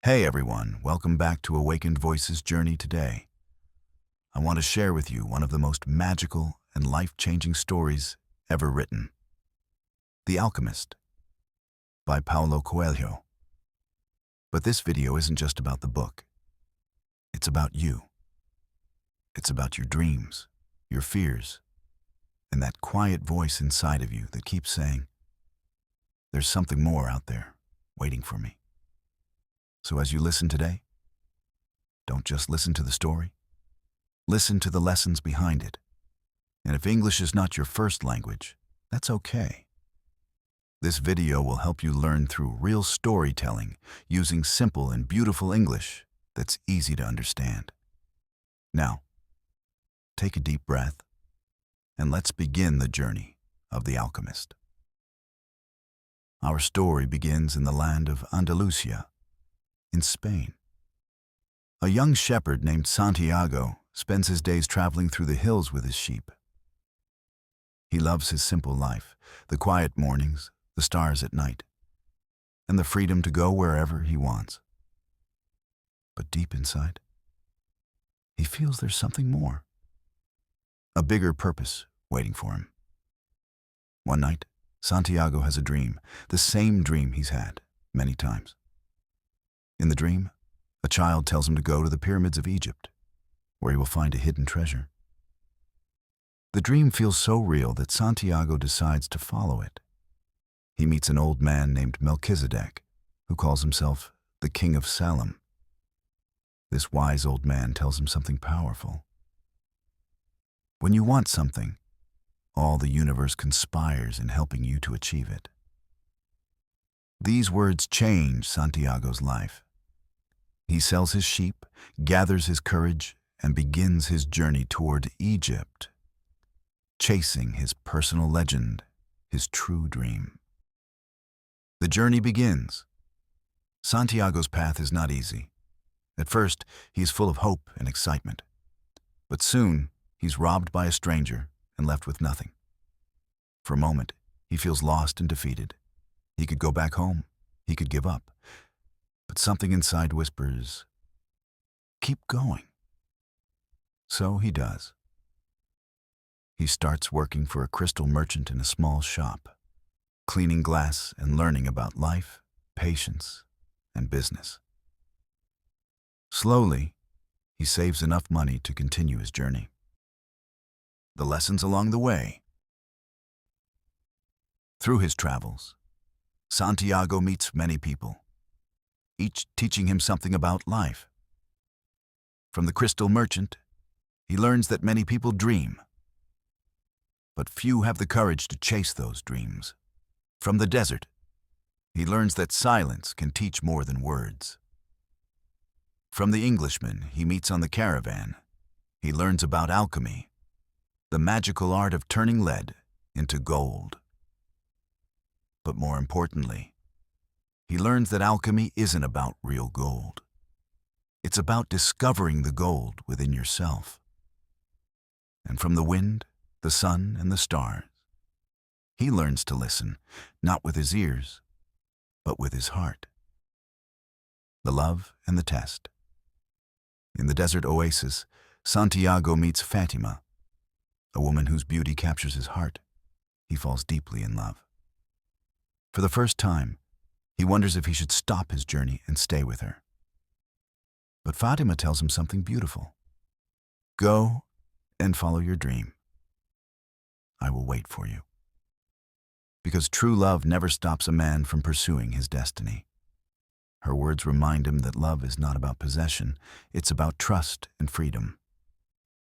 Hey everyone, welcome back to Awakened Voices Journey today. I want to share with you one of the most magical and life-changing stories ever written. The Alchemist by Paulo Coelho. But this video isn't just about the book. It's about you. It's about your dreams, your fears, and that quiet voice inside of you that keeps saying, "There's something more out there waiting for me." So as you listen today, don't just listen to the story. Listen to the lessons behind it. And if English is not your first language, that's okay. This video will help you learn through real storytelling using simple and beautiful English that's easy to understand. Now, take a deep breath and let's begin the journey of the alchemist. Our story begins in the land of Andalusia, in Spain. A young shepherd named Santiago spends his days traveling through the hills with his sheep. He loves his simple life, the quiet mornings, the stars at night, and the freedom to go wherever he wants. But deep inside, he feels there's something more, a bigger purpose waiting for him. One night, Santiago has a dream, the same dream he's had many times. In the dream, a child tells him to go to the pyramids of Egypt, where he will find a hidden treasure. The dream feels so real that Santiago decides to follow it. He meets an old man named Melchizedek, who calls himself the King of Salem. This wise old man tells him something powerful. When you want something, all the universe conspires in helping you to achieve it. These words change Santiago's life. He sells his sheep, gathers his courage, and begins his journey toward Egypt, chasing his personal legend, his true dream. The journey begins. Santiago's path is not easy. At first, he is full of hope and excitement. But soon, he's robbed by a stranger and left with nothing. For a moment, he feels lost and defeated. He could go back home. He could give up. But something inside whispers, "Keep going." So he does. He starts working for a crystal merchant in a small shop, cleaning glass and learning about life, patience, and business. Slowly, he saves enough money to continue his journey. The lessons along the way. Through his travels, Santiago meets many people, each teaching him something about life. From the crystal merchant, he learns that many people dream, but few have the courage to chase those dreams. From the desert, he learns that silence can teach more than words. From the Englishman he meets on the caravan, he learns about alchemy, the magical art of turning lead into gold. But more importantly, he learns that alchemy isn't about real gold. It's about discovering the gold within yourself. And from the wind, the sun, and the stars, he learns to listen, not with his ears, but with his heart. The love and the test. In the desert oasis, Santiago meets Fatima, a woman whose beauty captures his heart. He falls deeply in love. For the first time, he wonders if he should stop his journey and stay with her. But Fatima tells him something beautiful. "Go and follow your dream. I will wait for you." Because true love never stops a man from pursuing his destiny. Her words remind him that love is not about possession, it's about trust and freedom.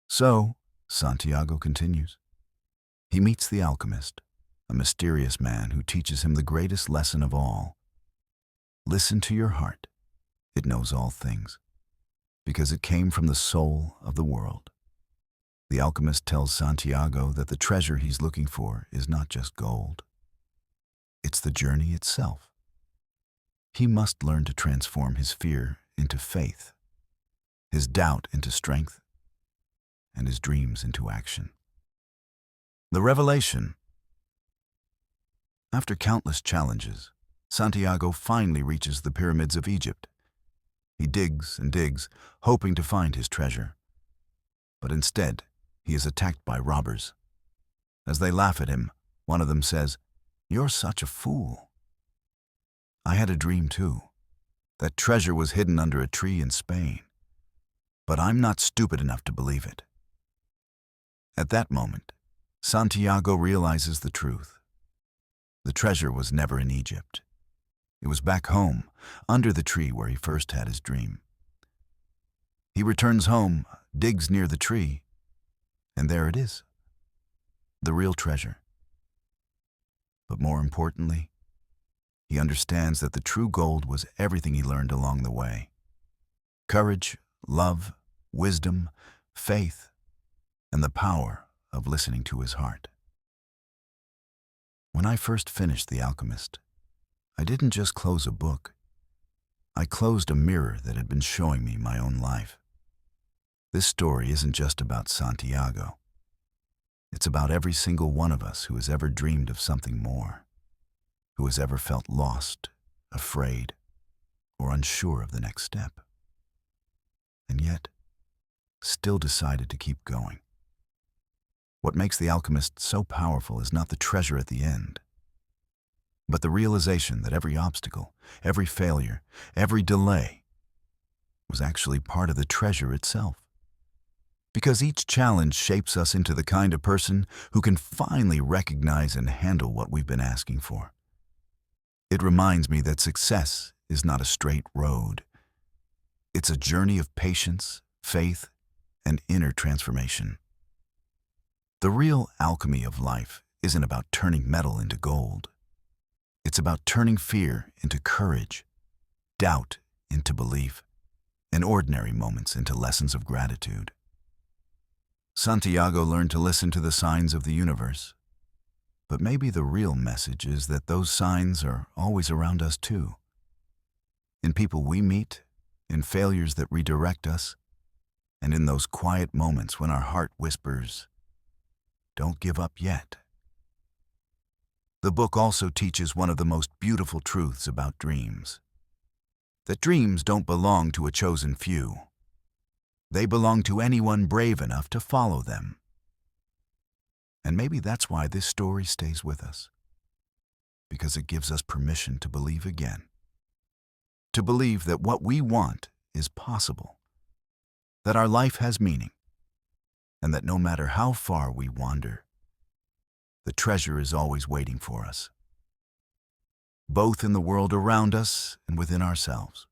So, Santiago continues. He meets the alchemist, a mysterious man who teaches him the greatest lesson of all. Listen to your heart. It knows all things, because it came from the soul of the world. The alchemist tells Santiago that the treasure he's looking for is not just gold. It's the journey itself. He must learn to transform his fear into faith, his doubt into strength, and his dreams into action. The revelation. After countless challenges, Santiago finally reaches the pyramids of Egypt. He digs and digs, hoping to find his treasure. But instead, he is attacked by robbers. As they laugh at him, one of them says, "You're such a fool." I had a dream too. That treasure was hidden under a tree in Spain. But I'm not stupid enough to believe it. At that moment, Santiago realizes the truth. The treasure was never in Egypt. It was back home, under the tree where he first had his dream. He returns home, digs near the tree, and there it is, the real treasure. But more importantly, he understands that the true gold was everything he learned along the way. Courage, love, wisdom, faith, and the power of listening to his heart. When I first finished The Alchemist, I didn't just close a book. I closed a mirror that had been showing me my own life. This story isn't just about Santiago. It's about every single one of us who has ever dreamed of something more, who has ever felt lost, afraid, or unsure of the next step, and yet still decided to keep going. What makes The Alchemist so powerful is not the treasure at the end, but the realization that every obstacle, every failure, every delay was actually part of the treasure itself. Because each challenge shapes us into the kind of person who can finally recognize and handle what we've been asking for. It reminds me that success is not a straight road. It's a journey of patience, faith, and inner transformation. The real alchemy of life isn't about turning metal into gold. It's about turning fear into courage, doubt into belief, and ordinary moments into lessons of gratitude. Santiago learned to listen to the signs of the universe, but maybe the real message is that those signs are always around us too. In people we meet, in failures that redirect us, and in those quiet moments when our heart whispers, "Don't give up yet." The book also teaches one of the most beautiful truths about dreams. That dreams don't belong to a chosen few. They belong to anyone brave enough to follow them. And maybe that's why this story stays with us. Because it gives us permission to believe again. To believe that what we want is possible. That our life has meaning. And that no matter how far we wander, the treasure is always waiting for us. Both in the world around us and within ourselves.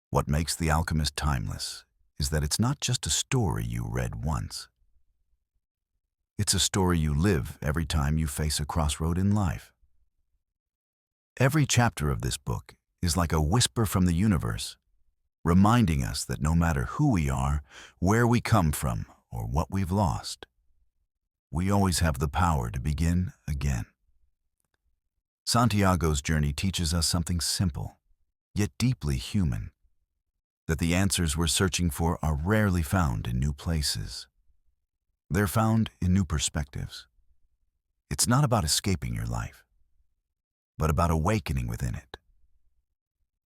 What makes The Alchemist timeless is that it's not just a story you read once. It's a story you live every time you face a crossroad in life. Every chapter of this book is like a whisper from the universe, reminding us that no matter who we are, where we come from, or what we've lost, we always have the power to begin again. Santiago's journey teaches us something simple, yet deeply human. That the answers we're searching for are rarely found in new places. They're found in new perspectives. It's not about escaping your life, but about awakening within it.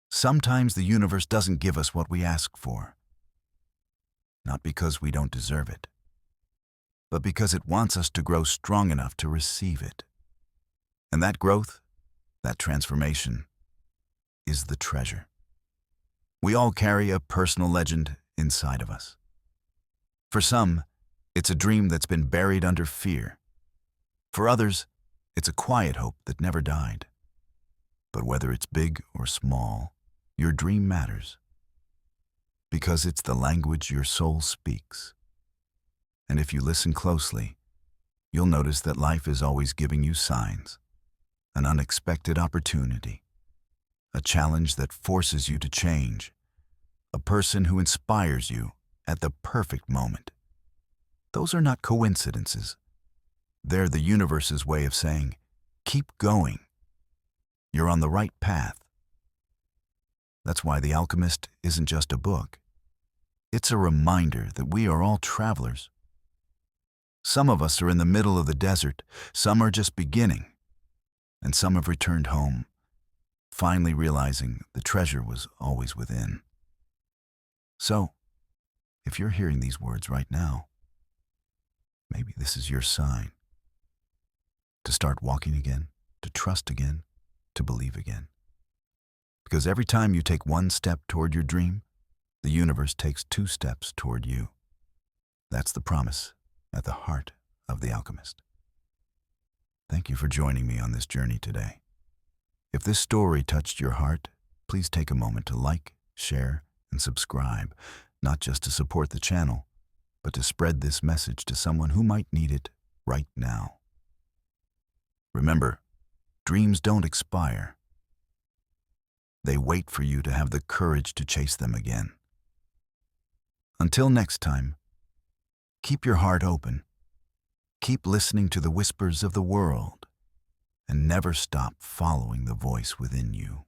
Sometimes the universe doesn't give us what we ask for, not because we don't deserve it, but because it wants us to grow strong enough to receive it. And that growth, that transformation, is the treasure. We all carry a personal legend inside of us. For some, it's a dream that's been buried under fear. For others, it's a quiet hope that never died. But whether it's big or small, your dream matters. Because it's the language your soul speaks. And if you listen closely, you'll notice that life is always giving you signs, an unexpected opportunity, a challenge that forces you to change, a person who inspires you at the perfect moment. Those are not coincidences. They're the universe's way of saying, keep going. You're on the right path. That's why The Alchemist isn't just a book. It's a reminder that we are all travelers. Some of us are in the middle of the desert, some are just beginning, and some have returned home, finally realizing the treasure was always within. So, if you're hearing these words right now, maybe this is your sign to start walking again, to trust again, to believe again. Because every time you take one step toward your dream, the universe takes 2 steps toward you. That's the promise at the heart of The Alchemist. Thank you for joining me on this journey today. If this story touched your heart, please take a moment to like, share, and subscribe, not just to support the channel, but to spread this message to someone who might need it right now. Remember, dreams don't expire. They wait for you to have the courage to chase them again. Until next time, keep your heart open, keep listening to the whispers of the world, and never stop following the voice within you.